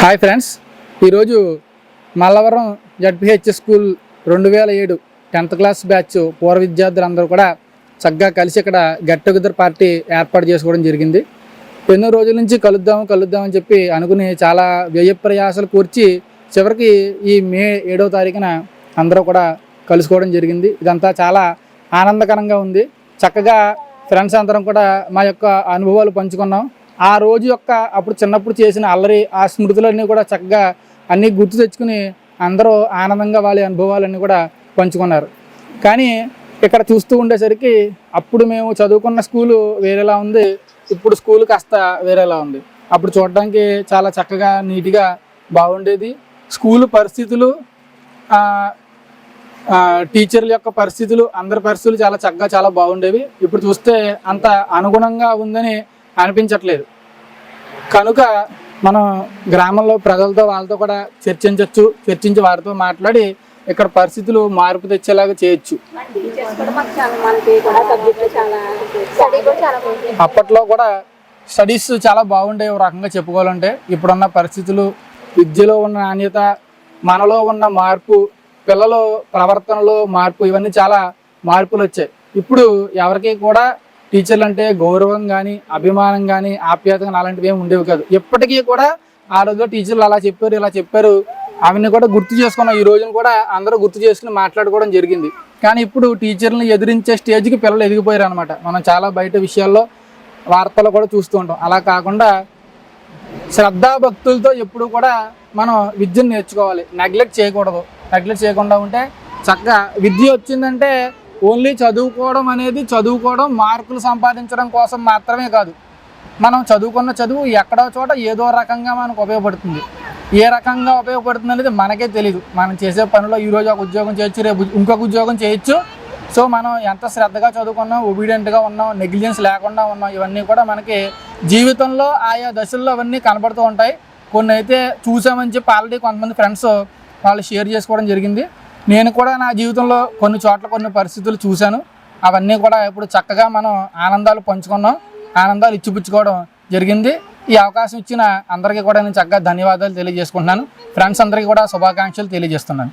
Hi friends, ఈరోజు Mallavaram ZPH school 2007 10th class batch పూర్వ విద్యార్థులందరూ కూడా చక్కగా కలిసి ఇక్కడ గెట్ టుగెదర్ పార్టీ ఏర్పాటు చేసుకోవడం జరిగింది. ఎన్నో రోజుల నుంచి కలుద్దామని చెప్పి అనుకుని చాలా వ్యయ ప్రయాసాలు కూర్చి చివరికి ఈ మే 7వ తారీఖున అందరూ కూడా కలుసుకోవడం జరిగింది. ఇదంతా చాలా ఆనందకరంగా ఉంది. చక్కగా ఫ్రెండ్స్ అందరం కూడా మా యొక్క అనుభవాలు పంచుకున్నాం. ఆ రోజు యొక్క అప్పుడు చిన్నప్పుడు చేసిన అల్లరి ఆ స్మృతులన్నీ కూడా చక్కగా అన్నీ గుర్తు తెచ్చుకుని అందరూ ఆనందంగా వాళ్ళ అనుభవాలన్నీ కూడా పంచుకున్నారు. కానీ ఇక్కడ చూస్తూ ఉండేసరికి అప్పుడు మేము చదువుకున్న స్కూలు వేరేలా ఉంది, ఇప్పుడు స్కూల్ కాస్త వేరేలా ఉంది. అప్పుడు చూడడానికి చాలా చక్కగా నీట్గా బాగుండేది. స్కూలు పరిస్థితులు, టీచర్ల యొక్క పరిస్థితులు, అందరి పరిస్థితులు చాలా చక్కగా చాలా బాగుండేవి. ఇప్పుడు చూస్తే అంత అనుగుణంగా ఉందని అనిపించట్లేదు. కనుక మనం గ్రామంలో ప్రజలతో వాళ్ళతో కూడా చర్చించి వారితో మాట్లాడి ఇక్కడ పరిస్థితులు మార్పు తెచ్చేలాగా చేయొచ్చు. అప్పట్లో కూడా స్టడీస్ చాలా బాగుండే ఒక రకంగా చెప్పుకోవాలంటే. ఇప్పుడున్న పరిస్థితులు, విద్యలో ఉన్న నాణ్యత, మనలో ఉన్న మార్పు, పిల్లల ప్రవర్తనలో మార్పు, ఇవన్నీ చాలా మార్పులు వచ్చాయి. ఇప్పుడు ఎవరికి కూడా టీచర్లు అంటే గౌరవం కానీ, అభిమానం కానీ, ఆప్యాయత కానీ అలాంటివి ఏమి ఉండేవి కాదు. ఎప్పటికీ కూడా ఆ రోజులో టీచర్లు అలా చెప్పారు, ఇలా చెప్పారు, అవన్నీ కూడా గుర్తు చేసుకున్నాం. ఈ రోజున కూడా అందరూ గుర్తు చేసుకుని మాట్లాడుకోవడం జరిగింది. కానీ ఇప్పుడు టీచర్లను ఎదిరించే స్టేజ్కి పిల్లలు ఎదిగిపోయారు అనమాట. మనం చాలా బయట విషయాల్లో వార్తలు కూడా చూస్తూ ఉంటాం. అలా కాకుండా శ్రద్ధాభక్తులతో ఎప్పుడు కూడా మనం విద్యను నేర్చుకోవాలి. నెగ్లెక్ట్ చేయకూడదు. నెగ్లెక్ట్ చేయకుండా ఉంటే చక్కగా విద్య వచ్చిందంటే ఓన్లీ చదువుకోవడం మార్కులు సంపాదించడం కోసం మాత్రమే కాదు. మనం చదువుకున్న చదువు ఎక్కడో చోట ఏదో రకంగా మనకు ఉపయోగపడుతుంది. ఏ రకంగా ఉపయోగపడుతుంది అనేది మనకే తెలియదు. మనం చేసే పనిలో ఈరోజు ఒక ఉద్యోగం చేయొచ్చు, రేపు ఇంకొక ఉద్యోగం చేయొచ్చు. సో మనం ఎంత శ్రద్ధగా చదువుకున్నాం, ఒబీడియంట్గా ఉన్నాం, నెగ్లిజెన్స్ లేకుండా ఉన్నాం, ఇవన్నీ కూడా మనకి జీవితంలో ఆయా దశల్లో అవన్నీ కనబడుతూ ఉంటాయి. కొన్ని అయితే చూసామని చెప్పి ఆల్రెడీ కొంతమంది ఫ్రెండ్స్ వాళ్ళు షేర్ చేసుకోవడం జరిగింది. నేను కూడా నా జీవితంలో కొన్ని చోట్ల కొన్ని పరిస్థితులు చూశాను. అవన్నీ కూడా ఇప్పుడు చక్కగా మనం ఆనందాలు పంచుకున్నాం, ఆనందాలు ఇచ్చిపుచ్చుకోవడం జరిగింది. ఈ అవకాశం ఇచ్చిన అందరికీ కూడా నేను చక్కగా ధన్యవాదాలు తెలియజేసుకుంటున్నాను. ఫ్రెండ్స్ అందరికీ కూడా శుభాకాంక్షలు తెలియజేస్తున్నాను.